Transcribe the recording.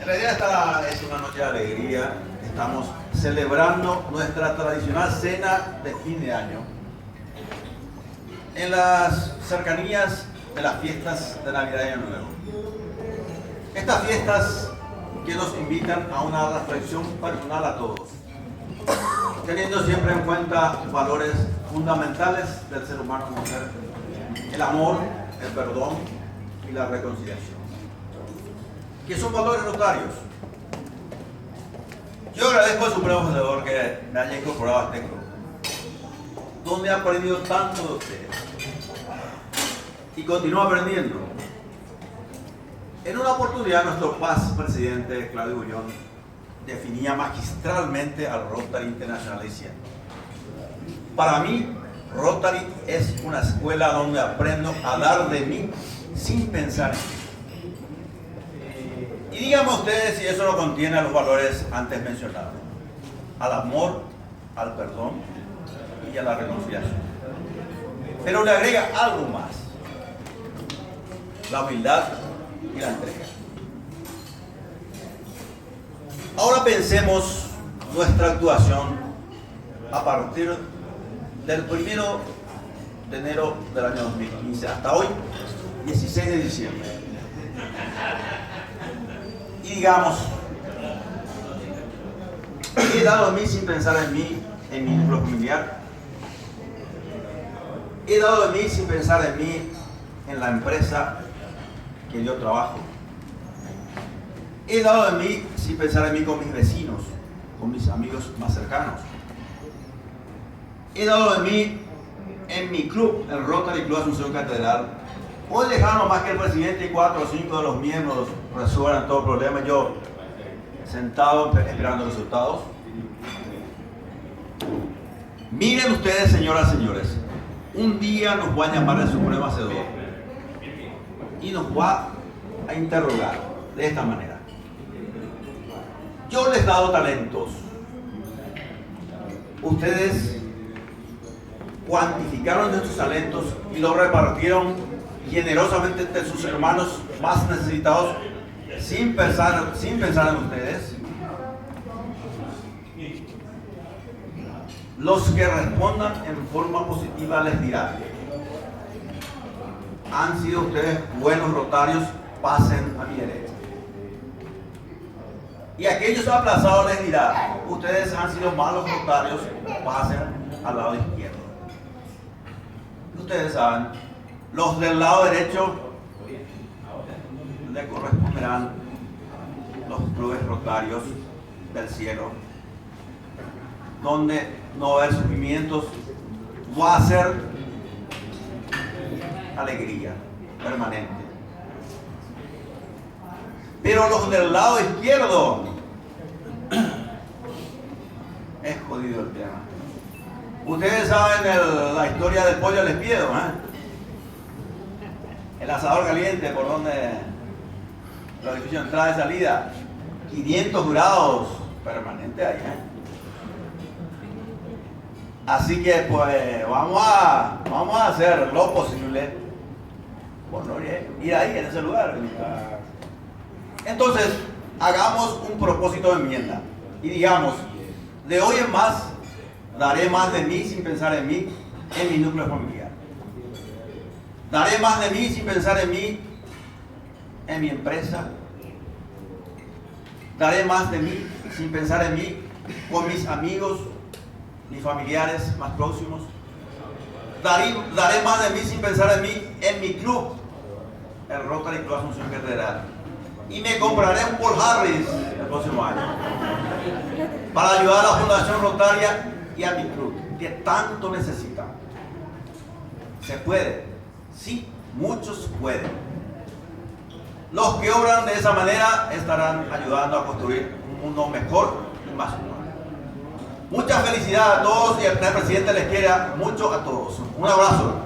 En realidad esta es una noche de alegría. Estamos celebrando nuestra tradicional cena de fin de año en las cercanías de las fiestas de Navidad y Año Nuevo. Estas fiestas que nos invitan a una reflexión personal a todos, teniendo siempre en cuenta valores fundamentales del ser humano como ser: el amor, el perdón y la reconciliación, que son valores rotarios. Yo agradezco al Supremo Sacerdote que me haya incorporado a este grupo, donde he aprendido tanto de ustedes y continúo aprendiendo. En una oportunidad, nuestro presidente Claudio Bullón definía magistralmente al Rotary Internacional diciendo: para mí, Rotary es una escuela donde aprendo a dar de mí sin pensar en mí. Y díganme ustedes si eso no contiene los valores antes mencionados: al amor, al perdón y a la reconciliación. Pero le agrega algo más: la humildad y la entrega. Ahora pensemos nuestra actuación a partir del 1 de enero del año 2015 hasta hoy, 16 de diciembre. Y digamos, he dado de mí sin pensar en mí, en mi núcleo familiar. He dado de mí sin pensar en mí, en la empresa que yo trabajo. He dado de mí sin pensar en mí con mis vecinos, con mis amigos más cercanos. He dado de mí en mi club, el Rotary Club Asunción Catedral. Hoy dejando más que el presidente y 4 o 5 de los miembros resuelvan todo el problema, yo sentado esperando resultados. Miren ustedes, señoras y señores, un día nos va a llamar el Supremo Hacedor y nos va a interrogar de esta manera: yo les he dado talentos, ustedes cuantificaron estos talentos y los repartieron generosamente entre sus hermanos más necesitados sin pensar en ustedes. Los que respondan en forma positiva les dirán: han sido ustedes buenos rotarios, pasen a mi derecha. Y aquellos aplazados les dirán: ustedes han sido malos rotarios, pasen al lado izquierdo. Ustedes saben, los del lado derecho le corresponderán los clubes rotarios del cielo, donde no va a haber sufrimientos, va a ser alegría permanente. Pero los del lado izquierdo, es jodido el tema. Ustedes saben la historia del pollo al espiedo, el asador caliente por donde los edificios de entrada y salida, 500 grados permanente ahí. Así que pues vamos a hacer lo posible por no ir ahí en ese lugar. Entonces, hagamos un propósito de enmienda y digamos: de hoy en más daré más de mí sin pensar en mí, en mi núcleo familiar. Daré más de mí sin pensar en mí, en mi empresa. Daré más de mí sin pensar en mí con mis amigos, mis familiares más próximos. Daré más de mí sin pensar en mí en mi club, el Rotary Club Asunción Catedral. Y me compraré un Paul Harris el próximo año para ayudar a la Fundación Rotaria y a mi club, que tanto necesitan. ¿Se puede? Sí, muchos pueden. Los que obran de esa manera estarán ayudando a construir un mundo mejor y más humano. Mucha felicidad a todos y el presidente les quiera mucho a todos. Un abrazo.